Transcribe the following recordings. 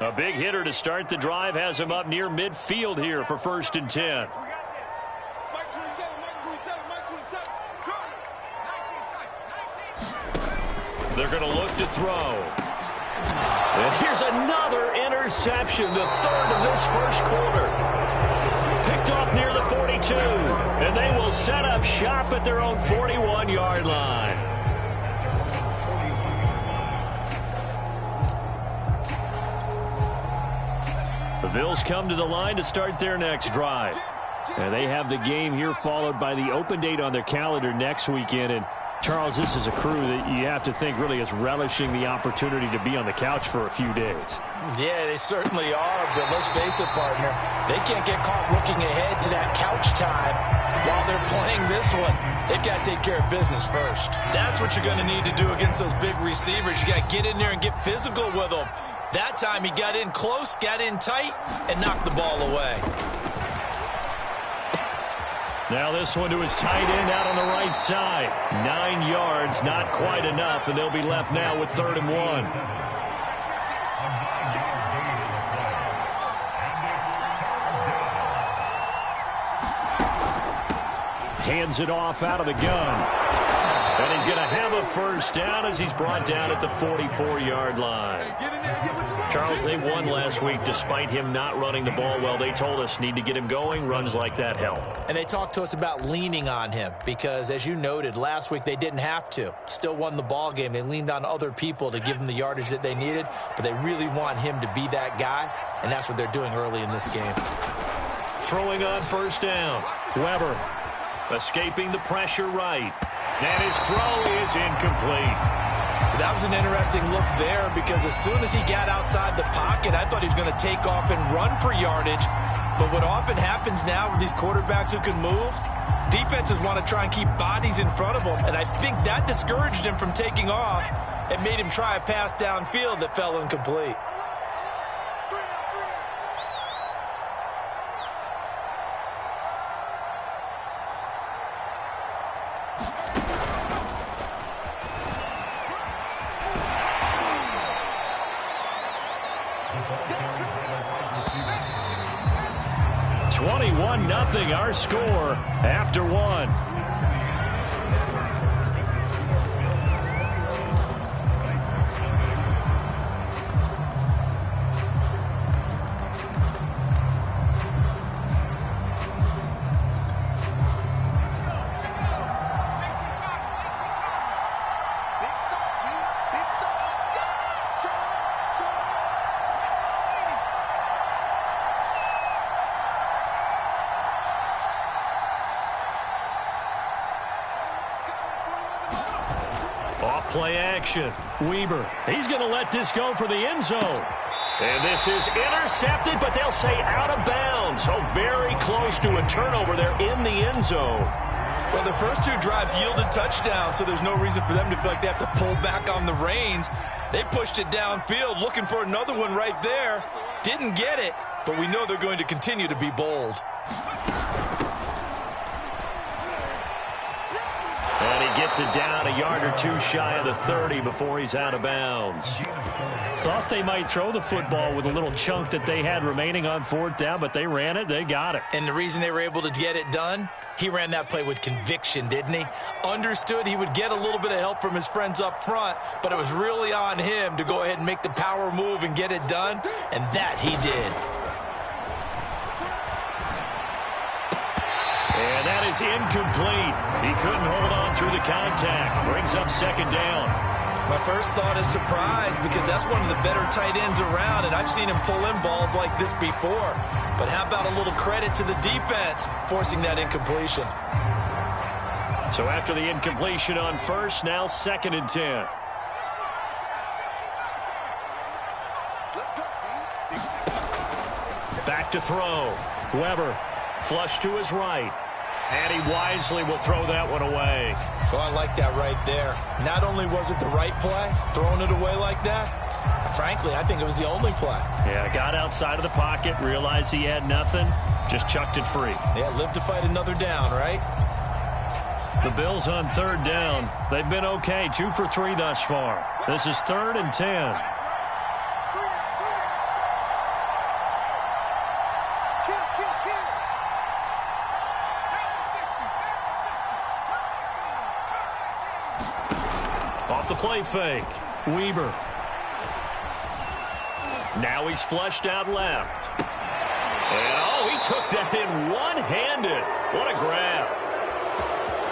A big hitter to start the drive has him up near midfield here for 1st and 10. They're going to look to throw. And here's another interception, the 3rd of this first quarter. Picked off near the 42, and they will set up shop at their own 41-yard line. The Bills come to the line to start their next drive. And they have the game here followed by the open date on their calendar next weekend. And Charles, this is a crew that you have to think really is relishing the opportunity to be on the couch for a few days. Yeah, they certainly are, but let's face it, partner. They can't get caught looking ahead to that couch time while they're playing this one. They've got to take care of business first. That's what you're going to need to do against those big receivers. You got to get in there and get physical with them. That time he got in close, got in tight, and knocked the ball away. Now this one to his tight end out on the right side. 9 yards, not quite enough, and they'll be left now with 3rd and 1. Hands it off out of the gun. And he's going to have a first down as he's brought down at the 44-yard line. Charles, they won last week despite him not running the ball well. They told us need to get him going. Runs like that help. And they talked to us about leaning on him because, as you noted, last week they didn't have to. Still won the ball game. They leaned on other people to give them the yardage that they needed, but they really want him to be that guy, and that's what they're doing early in this game. Throwing on 1st down. Weber escaping the pressure right. And his throw is incomplete. That was an interesting look there because as soon as he got outside the pocket, I thought he was going to take off and run for yardage. But what often happens now with these quarterbacks who can move, defenses want to try and keep bodies in front of them. And I think that discouraged him from taking off and made him try a pass downfield that fell incomplete. Our score after 1. Play action. Weber. He's going to let this go for the end zone. And this is intercepted, but they'll say out of bounds. So very close to a turnover there in the end zone. Well, the first 2 drives yielded touchdowns, so there's no reason for them to feel like they have to pull back on the reins. They pushed it downfield, looking for another one right there. Didn't get it, but we know they're going to continue to be bold. And he gets it down a yard or 2 shy of the 30 before he's out of bounds. Thought they might throw the football with a little chunk that they had remaining on 4th down, but they ran it, they got it. And the reason they were able to get it done, he ran that play with conviction, didn't he? Understood he would get a little bit of help from his friends up front, but it was really on him to go ahead and make the power move and get it done, and that he did. And that is incomplete. He couldn't hold on through the contact. Brings up 2nd down. My first thought is surprise because that's one of the better tight ends around, and I've seen him pull in balls like this before. But how about a little credit to the defense forcing that incompletion? So after the incompletion on 1st, now 2nd and 10. Back to throw. Weber, flush to his right. And he wisely will throw that one away. So I like that right there. Not only was it the right play, throwing it away like that, frankly, I think it was the only play. Yeah, got outside of the pocket, realized he had nothing, just chucked it free. Yeah, live to fight another down, right? The Bills on 3rd down. They've been okay, 2 for 3 thus far. This is 3rd and 10. Off the play fake. Weber. Now he's flushed out left. And, oh, he took that in one-handed. What a grab.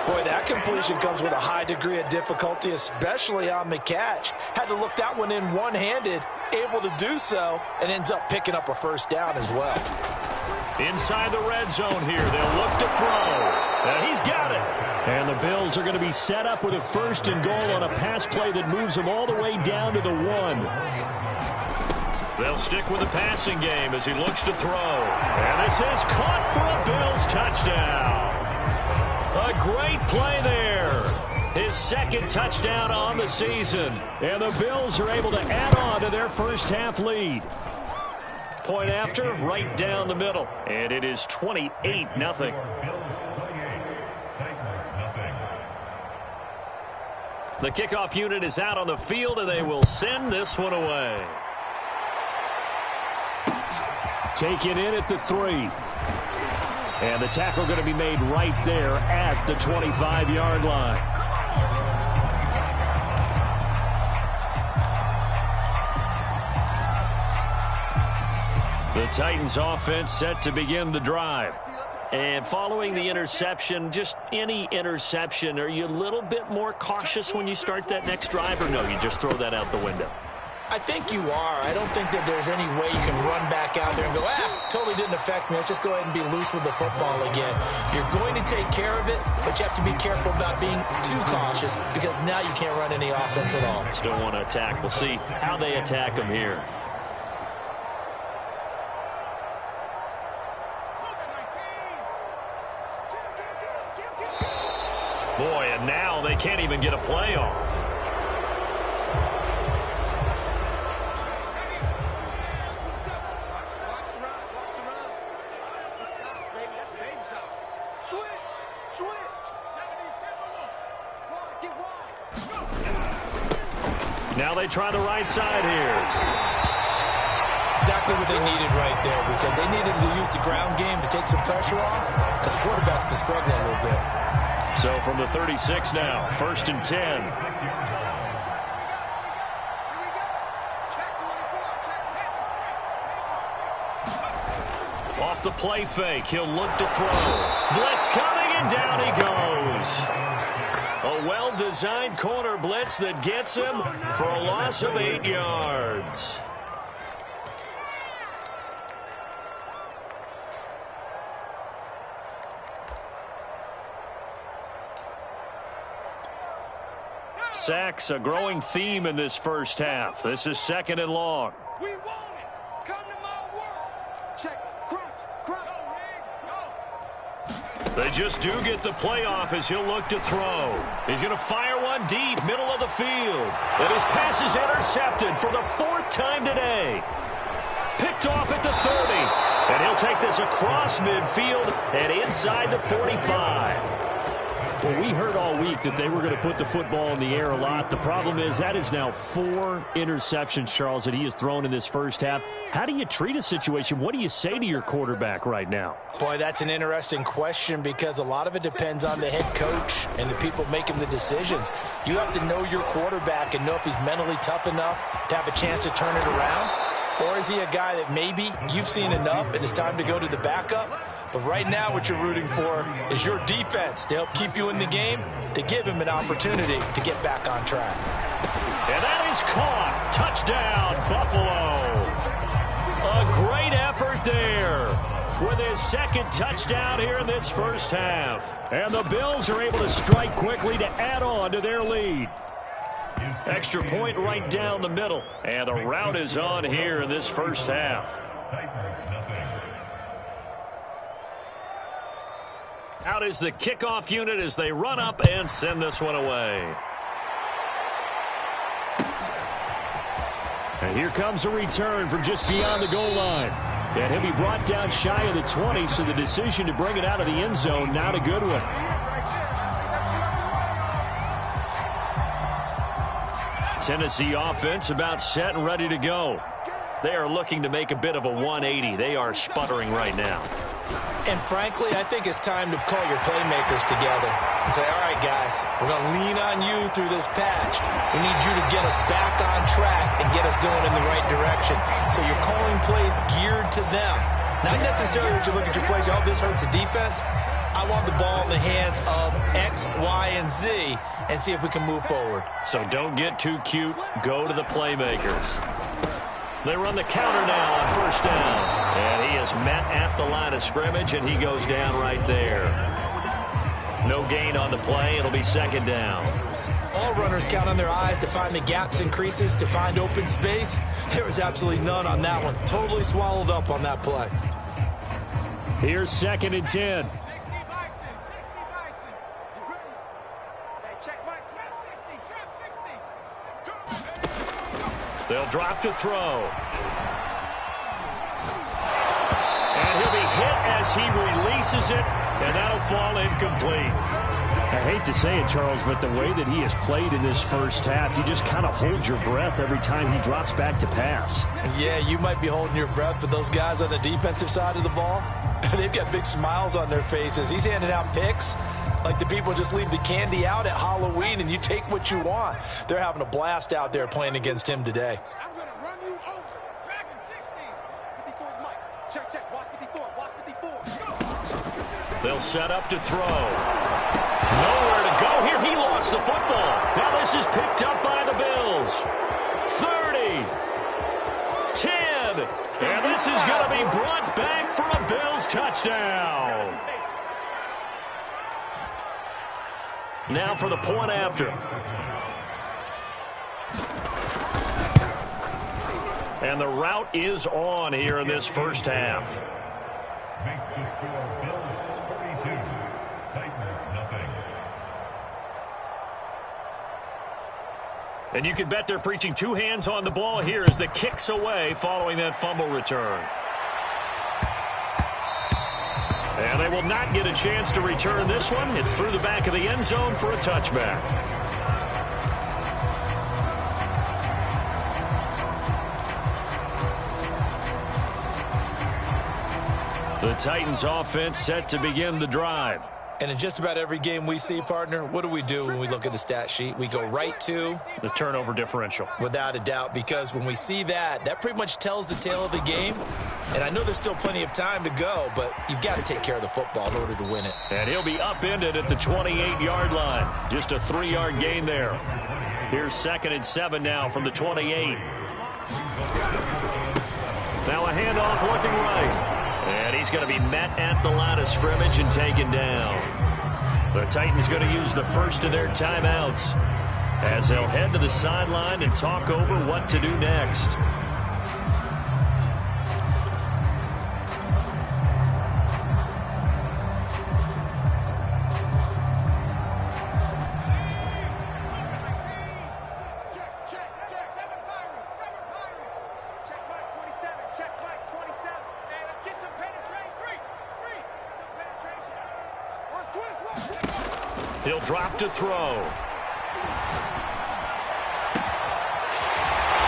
Boy, that completion comes with a high degree of difficulty, especially on the catch. Had to look that one in one-handed, able to do so, and ends up picking up a first down as well. Inside the red zone here, they'll look to throw. And he's got it. And the Bills are going to be set up with a 1st and goal on a pass play that moves them all the way down to the 1. They'll stick with the passing game as he looks to throw. And this is caught for a Bills touchdown. A great play there. His 2nd touchdown on the season. And the Bills are able to add on to their first-half lead. Point after, right down the middle. And it is 28-0. The kickoff unit is out on the field, and they will send this one away. Taken in at the 3. And the tackle going to be made right there at the 25-yard line. The Titans offense set to begin the drive. And following the interception, just any interception, are you a little bit more cautious when you start that next drive, or no, you just throw that out the window? I think you are. I don't think that there's any way you can run back out there and go, totally didn't affect me. Let's just go ahead and be loose with the football again. You're going to take care of it, but you have to be careful about being too cautious because now you can't run any offense at all. Still want to attack. We'll see how they attack them here. Boy, and now they can't even get a play off. Now they try the right side here. Exactly what they needed right there, because they needed to use the ground game to take some pressure off, because the quarterback's been struggling a little bit. So from the 36 now, 1st and 10. Off the play fake, he'll look to throw. Blitz coming, and down he goes. A well-designed corner blitz that gets him for a loss of 8 yards. Sacks, a growing theme in this first half. This is 2nd and long. We want it. Come to my world. Check. Crunch. They just do get the playoff as he'll look to throw. He's going to fire one deep, middle of the field. And his pass is intercepted for the 4th time today. Picked off at the 30. And he'll take this across midfield and inside the 45. Well, we heard all week that they were going to put the football in the air a lot. The problem is that is now 4 interceptions, Charles, that he has thrown in this first half. How do you treat a situation? What do you say to your quarterback right now? Boy, that's an interesting question because a lot of it depends on the head coach and the people making the decisions. You have to know your quarterback and know if he's mentally tough enough to have a chance to turn it around. Or is he a guy that maybe you've seen enough and it's time to go to the backup? But right now what you're rooting for is your defense to help keep you in the game, to give him an opportunity to get back on track. And that is caught. Touchdown, Buffalo. A great effort there with his 2nd touchdown here in this first half. And the Bills are able to strike quickly to add on to their lead. Extra point right down the middle. And the route is on here in this first half. Out is the kickoff unit as they run up and send this one away. And here comes a return from just beyond the goal line. And he'll be brought down shy of the 20, so the decision to bring it out of the end zone, not a good one. Tennessee offense about set and ready to go. They are looking to make a bit of a 180. They are sputtering right now. And frankly, I think it's time to call your playmakers together and say, all right, guys, we're going to lean on you through this patch. We need you to get us back on track and get us going in the right direction. So you're calling plays geared to them. Not necessarily that you look at your plays, oh, this hurts the defense. I want the ball in the hands of X, Y, and Z and see if we can move forward. So don't get too cute. Go to the playmakers. They run the counter now on first down. And he is met at the line of scrimmage, and he goes down right there. No gain on the play. It'll be second down. All runners count on their eyes to find the gaps and creases, to find open space. There was absolutely none on that one. Totally swallowed up on that play. Here's second and 10. They'll drop to throw. And he'll be hit as he releases it, and that'll fall incomplete. I hate to say it, Charles, but the way that he has played in this first half, you just kind of hold your breath every time he drops back to pass. Yeah, you might be holding your breath, but those guys on the defensive side of the ball, they've got big smiles on their faces. He's handing out picks like the people just leave the candy out at Halloween and you take what you want. They're having a blast out there playing against him today. I'm going to run you over. Dragon 60. 54's Mike. Check. Watch 54. Watch 54. They'll set up to throw. Nowhere to go here. He lost the football. Now this is picked up by the Bills. 30. 10. And this is going to be brought back for a Bills touchdown. Now for the point after. And the route is on here in this first half. Makes the score Bills 32, Titans nothing. And you can bet they're preaching two hands on the ball here as the kick's away following that fumble return. And they will not get a chance to return this one. It's through the back of the end zone for a touchback. The Titans offense set to begin the drive. And in just about every game we see, partner, what do we do when we look at the stat sheet? We go right to the turnover differential. Without a doubt, because when we see that, that pretty much tells the tale of the game. And I know there's still plenty of time to go, but you've got to take care of the football in order to win it. And he'll be upended at the 28-yard line. Just a 3-yard gain there. Here's 2nd and 7 now from the 28. Now a handoff looking right. And he's going to be met at the line of scrimmage and taken down. The Titans going to use the first of their timeouts as they'll head to the sideline and talk over what to do next. He'll drop to throw.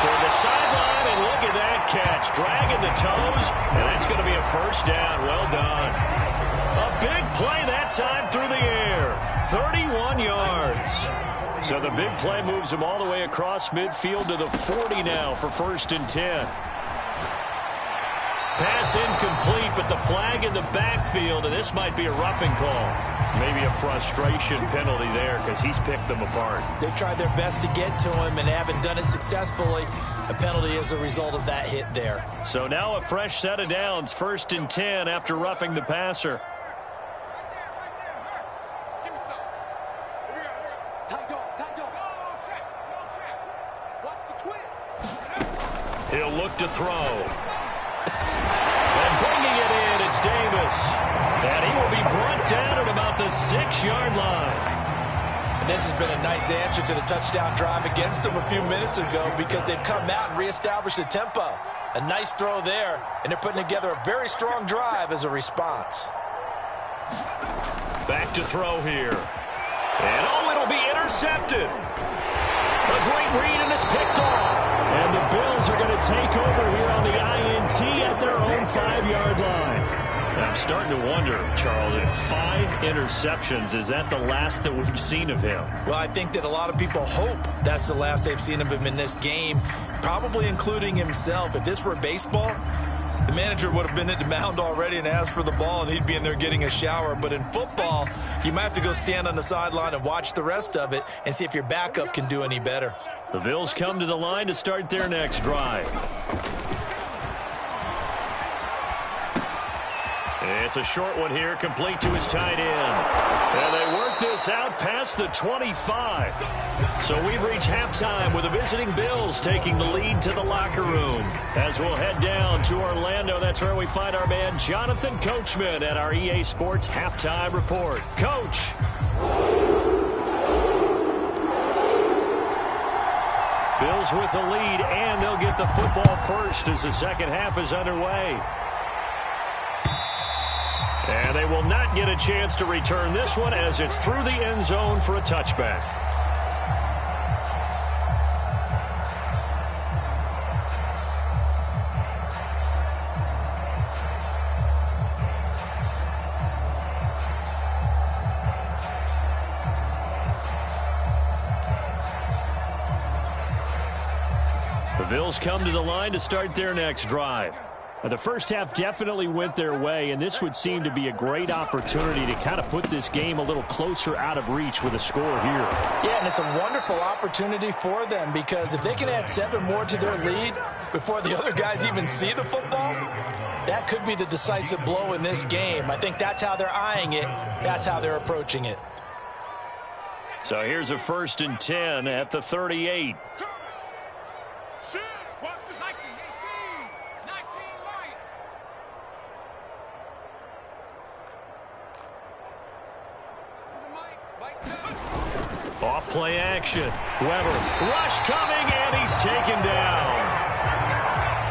For the sideline, and look at that catch. Dragging the toes, and that's going to be a first down. Well done. A big play that time through the air. 31 yards. So the big play moves him all the way across midfield to the 40 now for 1st and 10. Pass incomplete, but the flag in the backfield, and this might be a roughing call. Maybe a frustration penalty there because he's picked them apart. They've tried their best to get to him and haven't done it successfully. A penalty as a result of that hit there. So now a fresh set of downs, 1st and 10 after roughing the passer. Give me some. Here we go. Tight dog. Watch the twist. He'll look to throw. And bringing it in, it's Davis. And he will be brought down at about the 6-yard line. And this has been a nice answer to the touchdown drive against them a few minutes ago because they've come out and reestablished the tempo. A nice throw there, and they're putting together a very strong drive as a response. Back to throw here. And, it'll be intercepted. A great read, and it's picked off. And the Bills are going to take over here on the INT at their own 5-yard line. I'm starting to wonder, Charles, if 5 interceptions, is that the last that we've seen of him? Well, I think that a lot of people hope that's the last they've seen of him in this game, probably including himself. If this were baseball, the manager would have been at the mound already and asked for the ball, and he'd be in there getting a shower. But in football, you might have to go stand on the sideline and watch the rest of it and see if your backup can do any better. The Bills come to the line to start their next drive. It's a short one here, complete to his tight end. And they work this out past the 25. So we've reached halftime with the visiting Bills taking the lead to the locker room. As we'll head down to Orlando, that's where we find our man Jonathan Coachman at our EA Sports Halftime Report. Coach. Bills with the lead, and they'll get the football first as the second half is underway. And they will not get a chance to return this one as it's through the end zone for a touchback. The Bills come to the line to start their next drive. The first half definitely went their way, and this would seem to be a great opportunity to kind of put this game a little closer out of reach with a score here. Yeah, and it's a wonderful opportunity for them because if they can add 7 more to their lead before the other guys even see the football, that could be the decisive blow in this game. I think that's how they're eyeing it. That's how they're approaching it. So here's a 1st and 10 at the 38. Off play action. Weber. Rush coming, and he's taken down.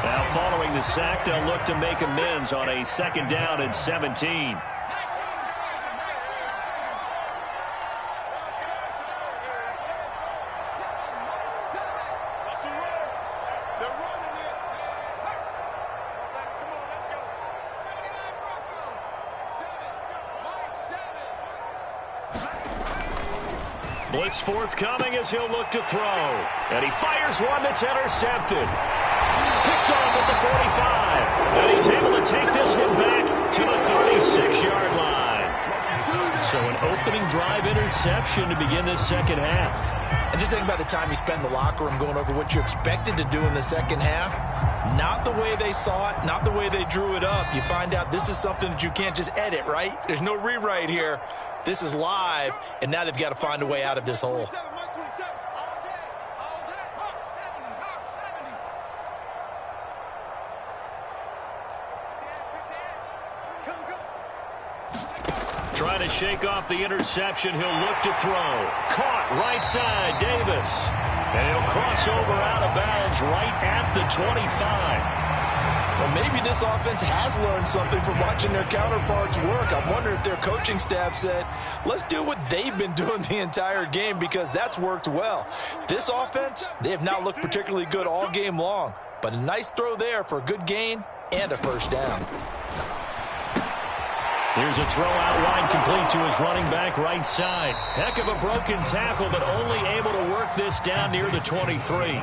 Now following the sack, they'll look to make amends on a 2nd down and 17. Blitz forthcoming as he'll look to throw. And he fires one that's intercepted. Picked off at the 45. And he's able to take this one back to the 36-yard line. So an opening drive interception to begin this second half. And just think about the time you spent in the locker room going over what you expected to do in the second half. Not the way they saw it, not the way they drew it up. You find out this is something that you can't just edit, right? There's no rewrite here. This is live, and now they've got to find a way out of this hole. Trying to shake off the interception. He'll look to throw. Caught right side, Davis. And he'll cross over out of bounds right at the 25. Well, maybe this offense has learned something from watching their counterparts work. I wonder if their coaching staff said, let's do what they've been doing the entire game because that's worked well. This offense, they have not looked particularly good all game long. But a nice throw there for a good gain and a 1st down. Here's a throw out wide complete to his running back right side. Heck of a broken tackle, but only able to work this down near the 23.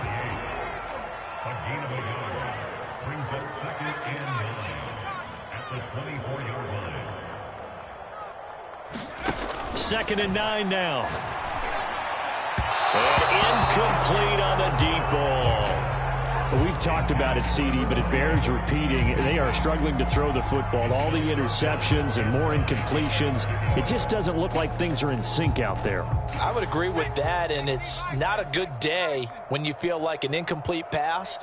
Second and 9 now. And incomplete on the deep ball. Well, we've talked about it, CD, but it bears repeating. They are struggling to throw the football. All the interceptions and more incompletions. It just doesn't look like things are in sync out there. I would agree with that, and it's not a good day when you feel like an incomplete pass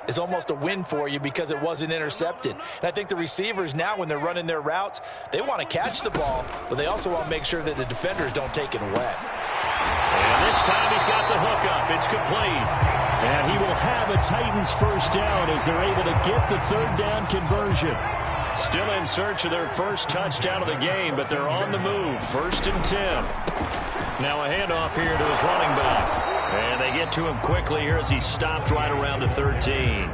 is almost a win for you because it wasn't intercepted. And I think the receivers now, when they're running their routes, they want to catch the ball, but they also want to make sure that the defenders don't take it away. And this time he's got the hookup. It's complete. And he will have a Titans 1st down as they're able to get the 3rd down conversion. Still in search of their first touchdown of the game, but they're on the move. 1st and 10. Now a handoff here to his running back. And they get to him quickly here as he's stopped right around the 13.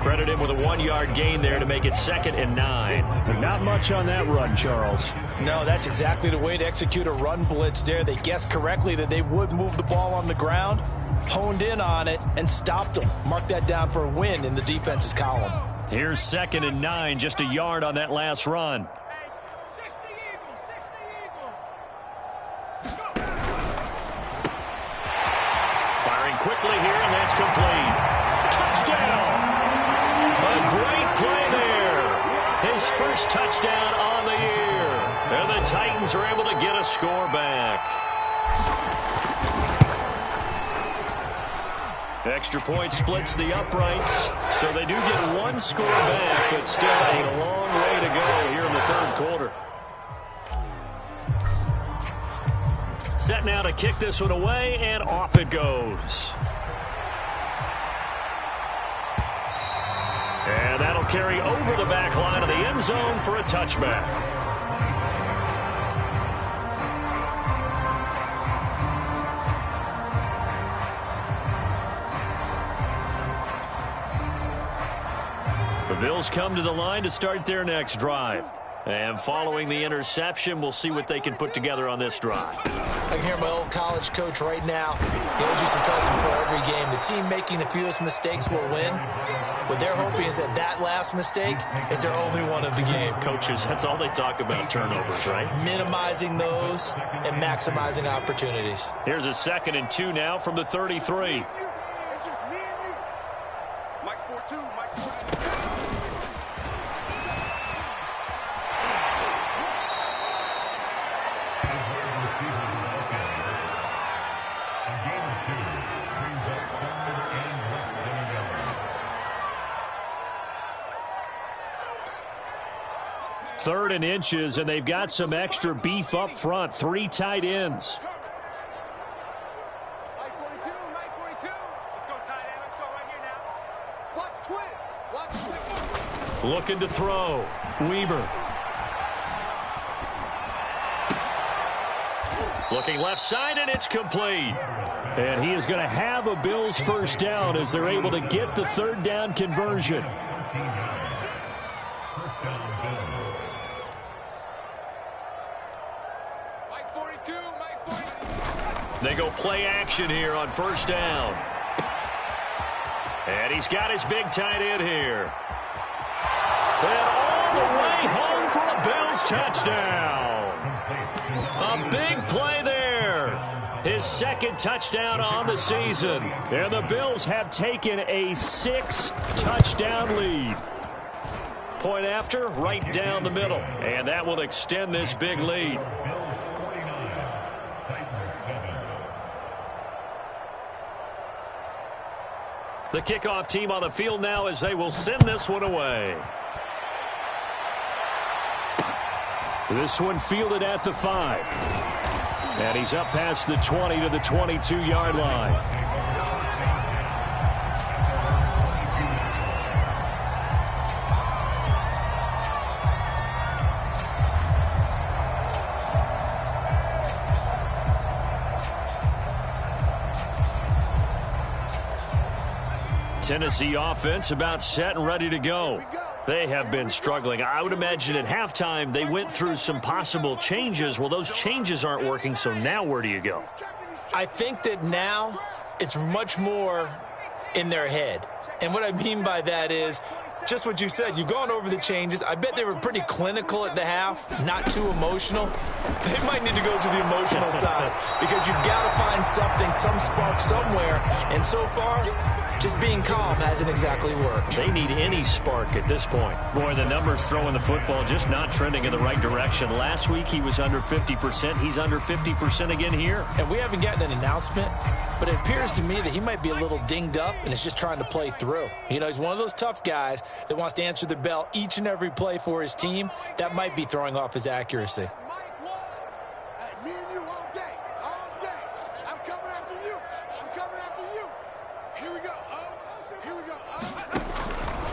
Credit him with a 1-yard gain there to make it 2nd and 9. And not much on that run, Charles. No, that's exactly the way to execute a run blitz there. They guessed correctly that they would move the ball on the ground, honed in on it, and stopped them. Mark that down for a win in the defense's column. Here's 2nd and 9, just a yard on that last run. Firing quickly here, and that's complete. Touchdown! A great play there. His first touchdown on the year. And the Titans are able to get a score back. Extra point splits the uprights, so they do get 1 score back, but still a long way to go here in the 3rd quarter. Set now to kick this one away, and off it goes. And that'll carry over the back line of the end zone for a touchback. The Bills come to the line to start their next drive. And following the interception, we'll see what they can put together on this drive. I can hear my old college coach right now. He always used to tell us before every game, the team making the fewest mistakes will win. What they're hoping is that that last mistake is their only one of the game. Coaches, that's all they talk about, turnovers, right? Minimizing those and maximizing opportunities. Here's a 2nd and 2 now from the 33. It's just me and you. Mike's 4-2, Mike's 4-2. Third and inches, and they've got some extra beef up front. 3 tight ends. Mike 42, Mike 42. Let's go tight end. Let's go right here now. Watch twins. Watch twins. Looking to throw. Weaver. Looking left side, and it's complete. And he is going to have a Bills first down as they're able to get the 3rd down conversion. They go play action here on 1st down. And he's got his big tight end here. And all the way home for a Bills touchdown. A big play there. His 2nd touchdown on the season. And the Bills have taken a 6-touchdown lead. Point after, right down the middle. And that will extend this big lead. The kickoff team on the field now as they will send this one away. This one fielded at the 5. And he's up past the 20 to the 22-yard line. Tennessee offense about set and ready to go. They have been struggling. I would imagine at halftime they went through some possible changes. Well, those changes aren't working, so now where do you go? I think that now it's much more in their head. And what I mean by that is just what you said. You've gone over the changes. I bet they were pretty clinical at the half, not too emotional. They might need to go to the emotional side because you've got to find something, some spark somewhere. And so far, just being calm hasn't exactly worked. They need any spark at this point. Boy, the numbers throwing the football just not trending in the right direction. Last week he was under 50%. He's under 50% again here. And we haven't gotten an announcement, but it appears to me that he might be a little dinged up and is just trying to play through. You know, he's one of those tough guys that wants to answer the bell each and every play for his team. That might be throwing off his accuracy. Me and you all day. I'm coming after you. Here we go.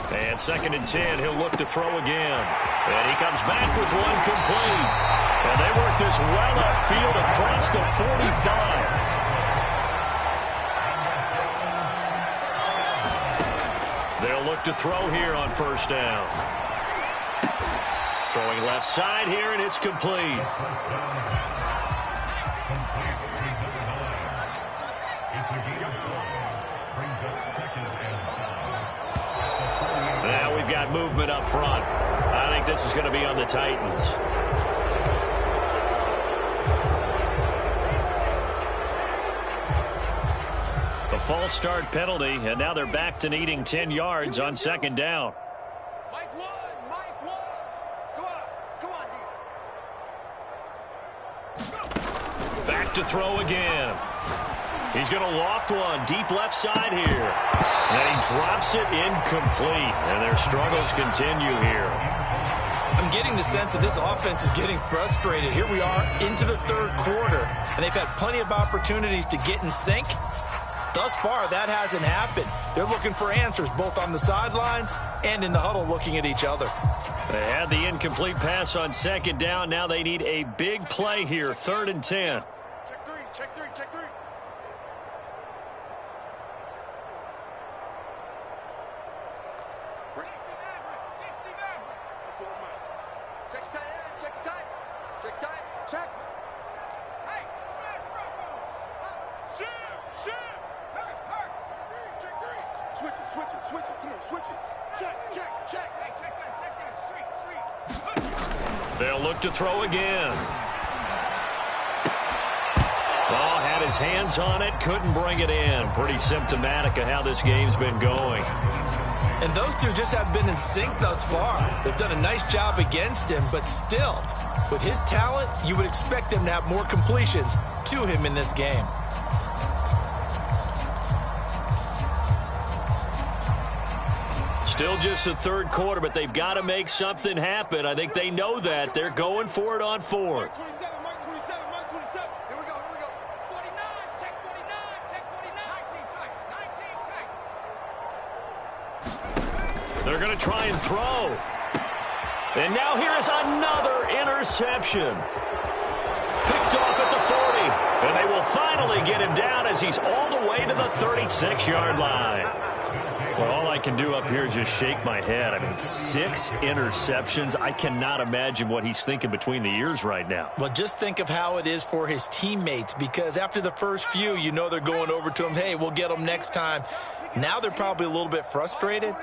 And 2nd and 10, he'll look to throw again. And he comes back with one complete. And they work this well upfield across the 45. They'll look to throw here on first down. Throwing left side here, and it's complete. Now we've got movement up front. I think this is going to be on the Titans. A false start penalty, and now they're back to needing 10 yards on second down. Mike one. Come on, D. Back to throw again. He's going to loft one deep left side here. And he drops it incomplete. And their struggles continue here. I'm getting the sense that this offense is getting frustrated. Here we are into the third quarter, and they've had plenty of opportunities to get in sync. Thus far, that hasn't happened. They're looking for answers both on the sidelines and in the huddle looking at each other. They had the incomplete pass on second down. Now they need a big play here, 3rd and 10. Check three. Check. Hey, smash, Shoot. Check three. Switch it. Come on, switch it. Check. Hey, check that. Street. They'll look to throw again. Ball had his hands on it, couldn't bring it in. Pretty symptomatic of how this game's been going. And those two just have been in sync thus far. They've done a nice job against him, but still, with his talent, you would expect him to have more completions to him in this game. Still just the third quarter, but they've got to make something happen. I think they know that. They're going for it on 4th. Mark 27. Here we go. 49. Check 49. 19 tight. They're going to try and throw. And now here is another interception. Picked off at the 40. And they will finally get him down as he's all the way to the 36-yard line. Well, all I can do up here is just shake my head. I mean, 6 interceptions. I cannot imagine what he's thinking between the ears right now. Well, just think of how it is for his teammates, because after the first few, you know they're going over to him, hey, we'll get them next time. Now they're probably a little bit frustrated.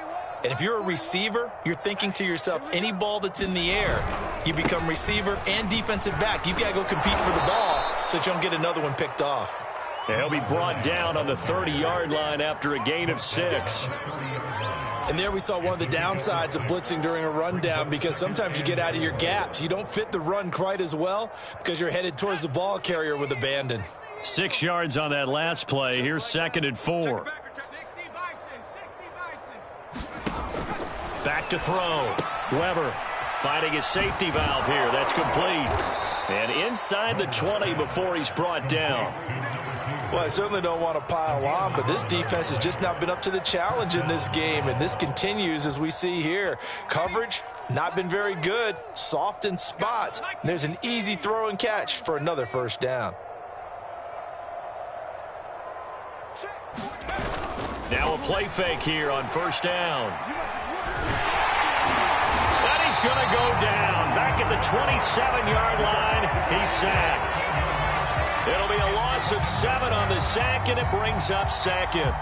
And if you're a receiver, you're thinking to yourself, any ball that's in the air, you become receiver and defensive back. You've got to go compete for the ball so that you don't get another one picked off. And he'll be brought down on the 30-yard line after a gain of 6. And there we saw one of the downsides of blitzing during a rundown, because sometimes you get out of your gaps. You don't fit the run quite as well because you're headed towards the ball carrier with abandon. 6 yards on that last play. Here's 2nd and 4. Back to throw. Weber finding his safety valve here. That's complete. And inside the 20 before he's brought down. Well, I certainly don't want to pile on, but this defense has just not been up to the challenge in this game, and this continues as we see here. Coverage, not been very good, soft in spots. And there's an easy throw and catch for another first down. Now a play fake here on first down. And he's going to go down. Back at the 27-yard line, he's sacked. It'll be a loss of 7 on the sack, and it brings up 2nd.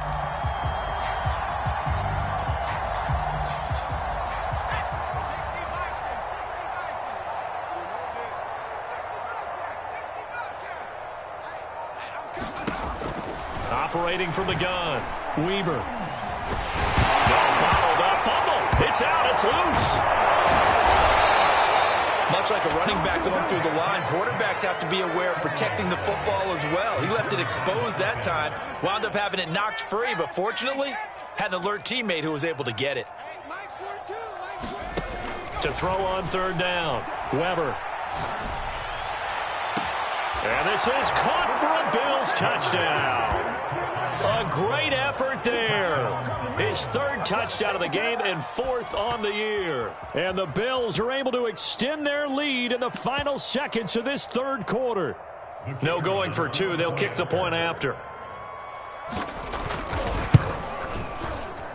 Operating from the gun, Weber. Bottled up, fumble. It's out, it's loose. Much like a running back going through the line, quarterbacks have to be aware of protecting the football as well. He left it exposed that time, wound up having it knocked free, but fortunately, had an alert teammate who was able to get it. To throw on 3rd down, Weber. And this is caught for a Bills touchdown. A great effort there. His 3rd touchdown of the game and 4th on the year. And the Bills are able to extend their lead in the final seconds of this 3rd quarter. No going for 2. They'll kick the point after.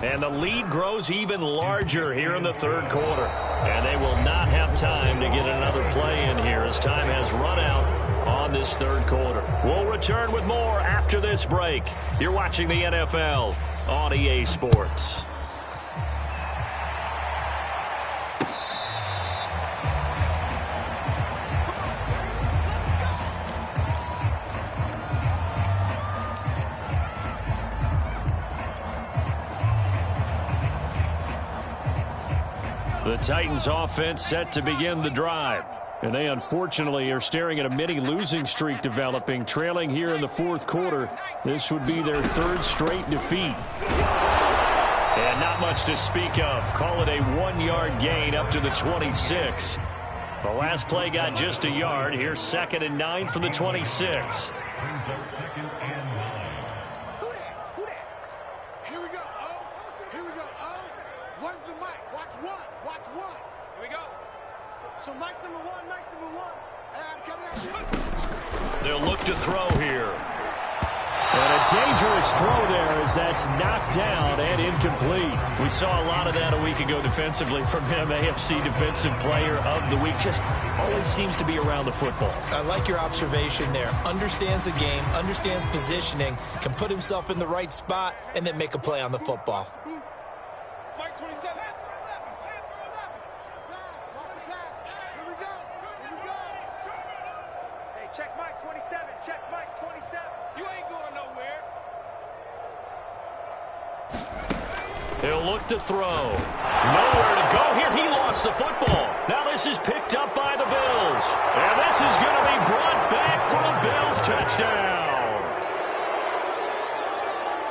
And the lead grows even larger here in the third quarter. And they will not have time to get another play in here as time has run out on this third quarter. We'll return with more after this break. You're watching the NFL on EA Sports. The Titans offense set to begin the drive. And they unfortunately are staring at a mini losing streak developing, trailing here in the fourth quarter. This would be their third straight defeat. And not much to speak of. Call it a 1-yard gain up to the 26. The last play got just a yard. Here's 2nd and 9 from the 26. So Mike's number one. I'm coming at you. They'll look to throw here. And a dangerous throw there as that's knocked down and incomplete. We saw a lot of that a week ago defensively from him. AFC Defensive Player of the Week. Just always seems to be around the football. I like your observation there. Understands the game, understands positioning, can put himself in the right spot, and then make a play on the football. Mike 27. Check Mike 27. Check Mike 27. You ain't going nowhere. He'll look to throw. Nowhere to go here. He lost the football. Now this is picked up by the Bills. And this is going to be brought back for a Bills touchdown.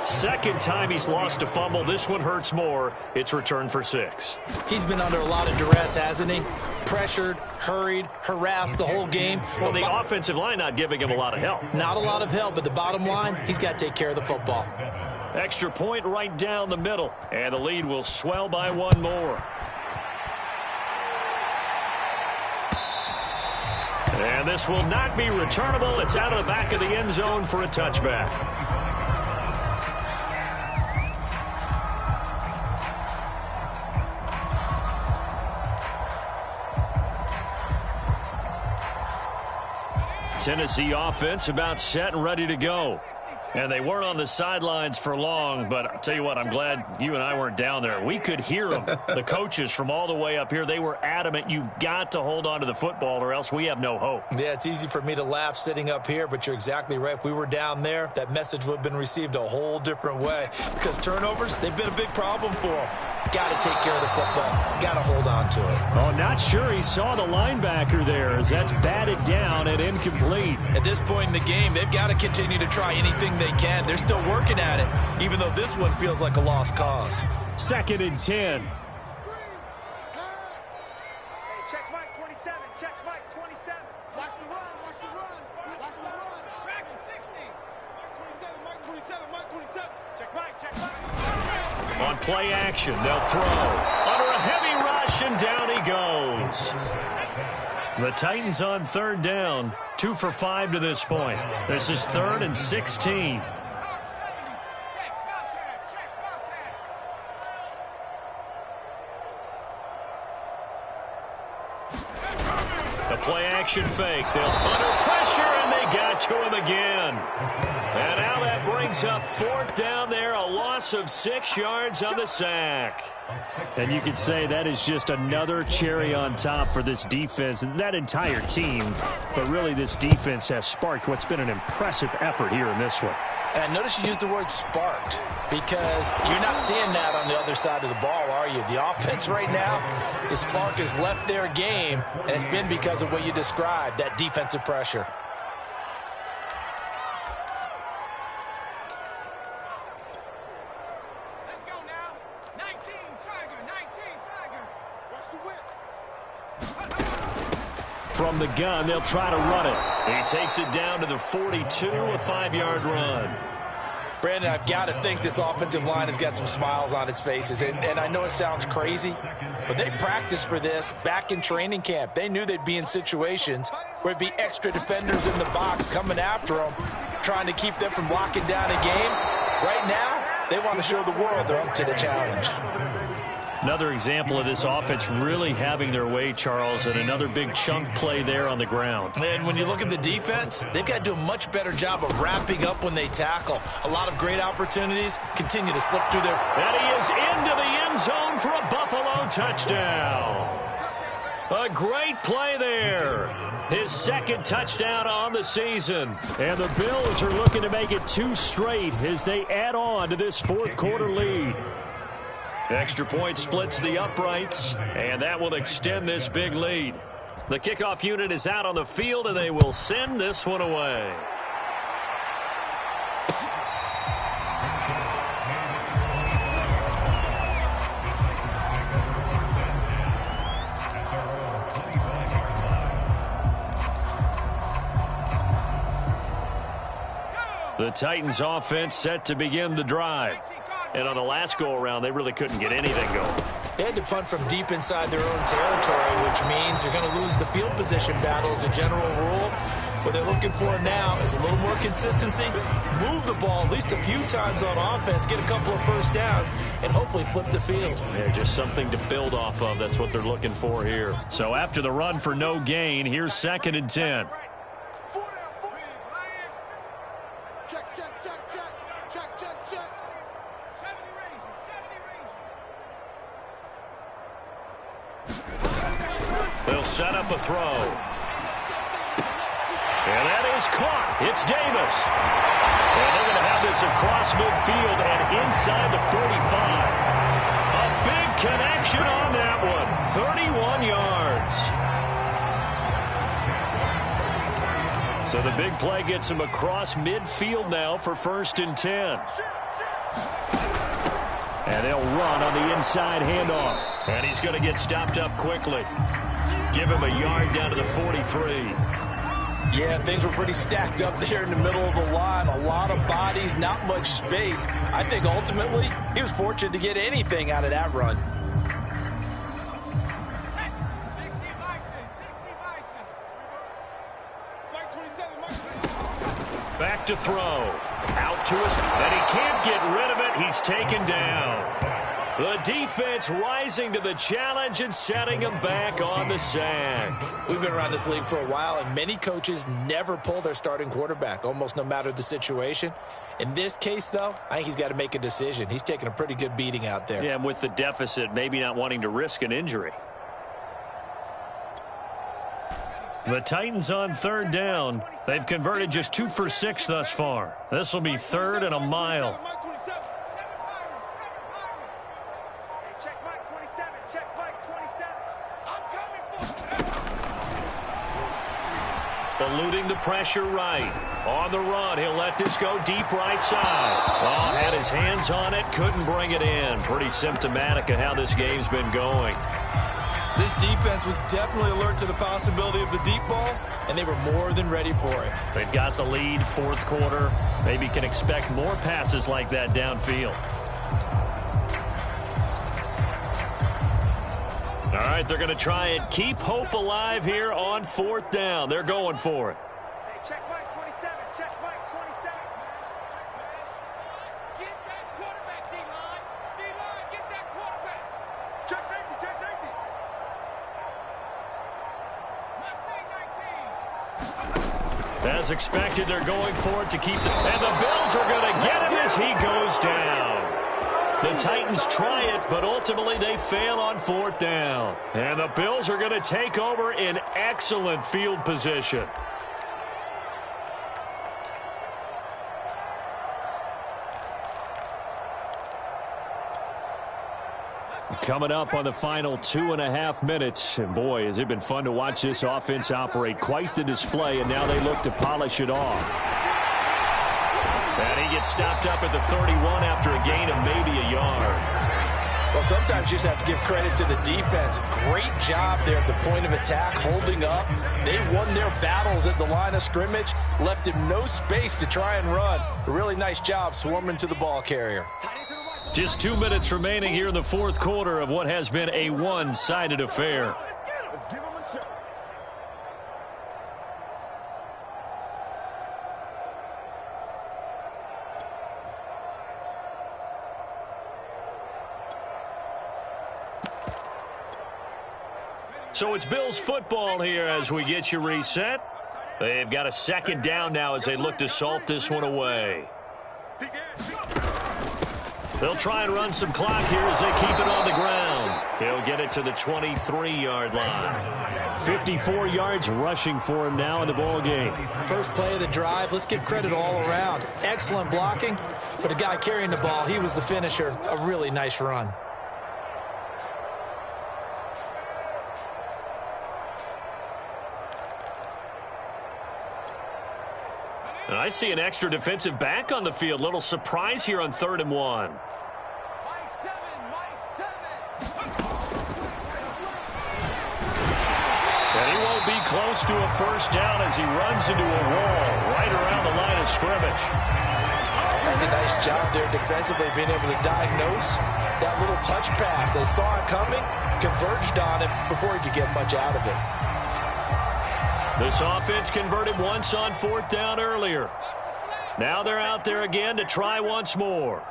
Second time he's lost a fumble. This one hurts more. It's returned for 6. He's been under a lot of duress, hasn't he? Pressured, hurried, harassed the whole game. Well, the offensive line not giving him a lot of help. Not a lot of help, but the bottom line, he's got to take care of the football. Extra point right down the middle. And the lead will swell by 1 more. And this will not be returnable. It's out of the back of the end zone for a touchback. Tennessee offense about set and ready to go. And they weren't on the sidelines for long, but I'll tell you what, I'm glad you and I weren't down there. We could hear them, the coaches from all the way up here. They were adamant, you've got to hold on to the football or else we have no hope. Yeah, it's easy for me to laugh sitting up here, but you're exactly right. If we were down there, that message would have been received a whole different way. Because turnovers, they've been a big problem for them. Got to take care of the football. Got to hold on to it. Oh, not sure he saw the linebacker there as that's batted down and incomplete. At this point in the game, they've got to continue to try anything they can. They're still working at it, even though this one feels like a lost cause. 2nd and 10. Hey, check Mike 27. Check Mike 27. Watch the run. Watch the run. Watch the run. Dragon 60. Mike 27. Mike 27. Check Mike. Check Mike. On play action, they'll throw. Under a heavy rush, and down he goes. The Titans on 3rd down. 2 for 5 to this point. This is 3rd and 16. The play action fake. They'll under pressure, and they got to him again. And now that brings up 4th down there. A loss of 6 yards on the sack. And you could say that is just another cherry on top for this defense and that entire team. But really, this defense has sparked what's been an impressive effort here in this one. And notice you used the word sparked because you're not seeing that on the other side of the ball, are you? The offense right now, the spark has left their game, and it's been because of what you described, that defensive pressure. Let's go now. 19 Tiger. 19 Tiger. Watch the whip. From the gun, they'll try to run it. He takes it down to the 42, a 5-yard run. Brandon, I've got to think this offensive line has got some smiles on its faces. And I know it sounds crazy, but they practiced for this back in training camp. They knew they'd be in situations where it'd be extra defenders in the box coming after them, trying to keep them from locking down a game. Right now, they want to show the world they're up to the challenge. Another example of this offense really having their way, Charles, and another big chunk play there on the ground. And when you look at the defense, they've got to do a much better job of wrapping up when they tackle. A lot of great opportunities continue to slip through their... And he is into the end zone for a Buffalo touchdown. A great play there. His second touchdown on the season. And the Bills are looking to make it 2 straight as they add on to this fourth quarter lead. Extra point splits the uprights, and that will extend this big lead. The kickoff unit is out on the field, and they will send this one away. The Titans offense set to begin the drive. And on the last go-around, they really couldn't get anything going. They had to punt from deep inside their own territory, which means you're going to lose the field position battle as a general rule. What they're looking for now is a little more consistency, move the ball at least a few times on offense, get a couple of first downs, and hopefully flip the field. Yeah, just something to build off of. That's what they're looking for here. So after the run for no gain, here's 2nd and 10. They'll set up a throw. And that is caught. It's Davis. And they're going to have this across midfield and inside the 45. A big connection on that one. 31 yards. So the big play gets him across midfield now for 1st and 10. And they'll run on the inside handoff. And he's going to get stopped up quickly. Give him a yard down to the 43. Yeah, things were pretty stacked up there in the middle of the line. A lot of bodies, not much space. I think ultimately he was fortunate to get anything out of that run. Back to throw. Out to us, and he can't get rid of it. He's taken down. The defense rising to the challenge and setting him back on the sack. We've been around this league for a while, and many coaches never pull their starting quarterback, almost no matter the situation. In this case, though, I think he's got to make a decision. He's taking a pretty good beating out there. Yeah, and with the deficit, maybe not wanting to risk an injury. The Titans on 3rd down. They've converted just 2 for 6 thus far. This will be 3rd and a mile. Eluding the pressure right. On the run, he'll let this go deep right side. Oh, had his hands on it, couldn't bring it in. Pretty symptomatic of how this game's been going. This defense was definitely alert to the possibility of the deep ball, and they were more than ready for it. They've got the lead, 4th quarter. Maybe can expect more passes like that downfield. All right, they're going to try and keep hope alive here on 4th down. They're going for it. Hey, check Mike 27. Check Mike 27. Get that quarterback, D-line. D-line, get that quarterback. Check safety, check safety. Mustang 19. As expected, they're going for it to keep the... And the Bills are going to get him as he goes down. The Titans try it, but ultimately they fail on 4th down. And the Bills are going to take over in excellent field position. Coming up on the final 2.5 minutes. And boy, has it been fun to watch this offense operate. Quite the display, and now they look to polish it off. And he gets stopped up at the 31 after a gain of maybe a yard. Well, sometimes you just have to give credit to the defense. Great job there at the point of attack, holding up. They won their battles at the line of scrimmage, left him no space to try and run. A really nice job swarming to the ball carrier. Just 2 minutes remaining here in the 4th quarter of what has been a one-sided affair. So it's Bills football here as we get you reset. They've got a second down now as they look to salt this one away. They'll try and run some clock here as they keep it on the ground. He'll get it to the 23-yard line. 54 yards rushing for him now in the ball game. First play of the drive, let's give credit all around. Excellent blocking, but the guy carrying the ball, he was the finisher. A really nice run. And I see an extra defensive back on the field. Little surprise here on 3rd and 1. And he won't be close to a first down as he runs into a wall right around the line of scrimmage. That's a nice job there defensively, being able to diagnose that little touch pass. They saw it coming, converged on it before he could get much out of it. This offense converted once on 4th down earlier. Now they're out there again to try once more.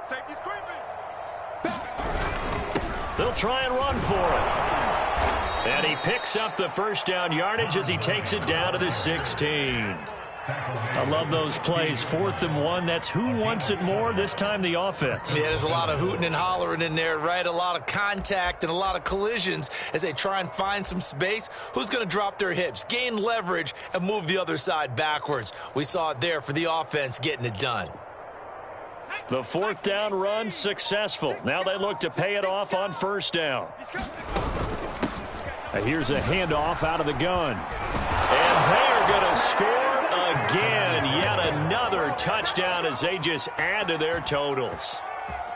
They'll try and run for it. And he picks up the first down yardage as he takes it down to the 16. I love those plays. 4th and 1. That's who wants it more. This time the offense. Yeah, there's a lot of hooting and hollering in there, right? A lot of contact and a lot of collisions as they try and find some space. Who's going to drop their hips, gain leverage, and move the other side backwards? We saw it there for the offense getting it done. The 4th down run successful. Now they look to pay it off on 1st down. Here's a handoff out of the gun. And they're going to score again. Yet another touchdown as they just add to their totals.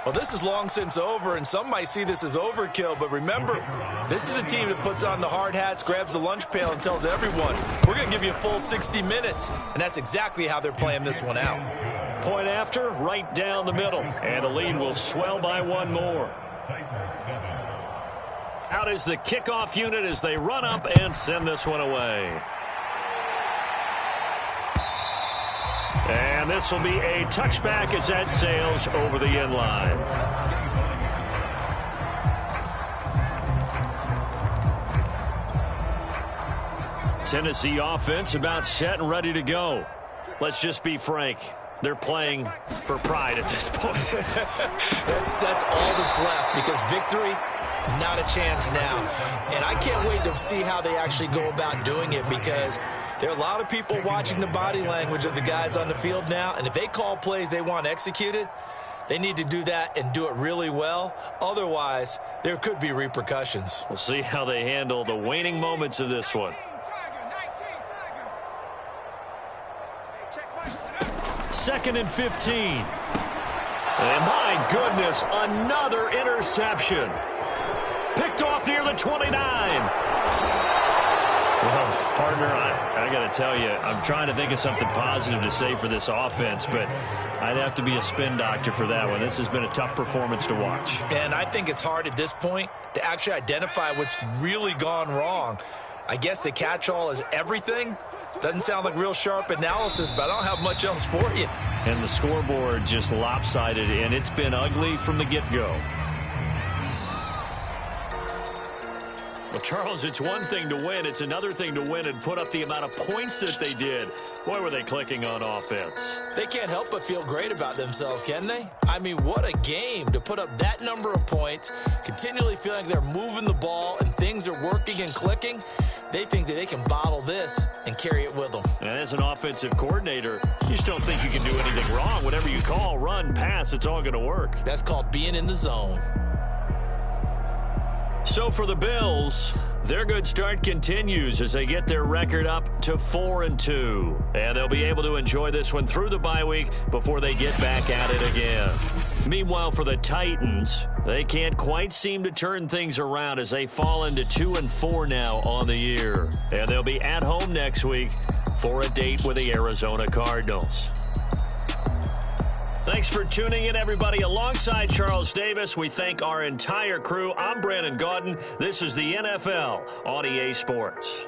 Well, this is long since over, and some might see this as overkill. But remember, this is a team that puts on the hard hats, grabs the lunch pail, and tells everyone, we're going to give you a full 60 minutes. And that's exactly how they're playing this one out. Point after, right down the middle. And the lead will swell by one more. Out is the kickoff unit as they run up and send this one away. And this will be a touchback as that sails over the end line. Tennessee offense about set and ready to go. Let's just be frank. They're playing for pride at this point. That's all that's left, because victory, not a chance now. And I can't wait to see how they actually go about doing it, because there are a lot of people watching the body language of the guys on the field now, and if they call plays they want executed, they need to do that and do it really well. Otherwise, there could be repercussions. We'll see how they handle the waning moments of this one. 2nd and 15. And my goodness, another interception. Picked off near the 29. Well, partner, I got to tell you, I'm trying to think of something positive to say for this offense, but I'd have to be a spin doctor for that one. This has been a tough performance to watch. And I think it's hard at this point to actually identify what's really gone wrong. I guess the catch-all is everything. Doesn't sound like real sharp analysis, but I don't have much else for you. And the scoreboard just lopsided, and it's been ugly from the get-go. Well, Charles, it's one thing to win. It's another thing to win and put up the amount of points that they did. Boy, were they clicking on offense. They can't help but feel great about themselves, can they? I mean, what a game to put up that number of points, continually feeling like they're moving the ball and things are working and clicking. They think that they can bottle this and carry it with them. And as an offensive coordinator, you just don't think you can do anything wrong. Whatever you call, run, pass, it's all going to work. That's called being in the zone. So for the Bills, their good start continues as they get their record up to 4-2. And they'll be able to enjoy this one through the bye week before they get back at it again. Meanwhile, for the Titans, they can't quite seem to turn things around as they fall into 2-4 now on the year. And they'll be at home next week for a date with the Arizona Cardinals. Thanks for tuning in, everybody. Alongside Charles Davis, we thank our entire crew. I'm Brandon Gaudin. This is the NFL on EA Sports.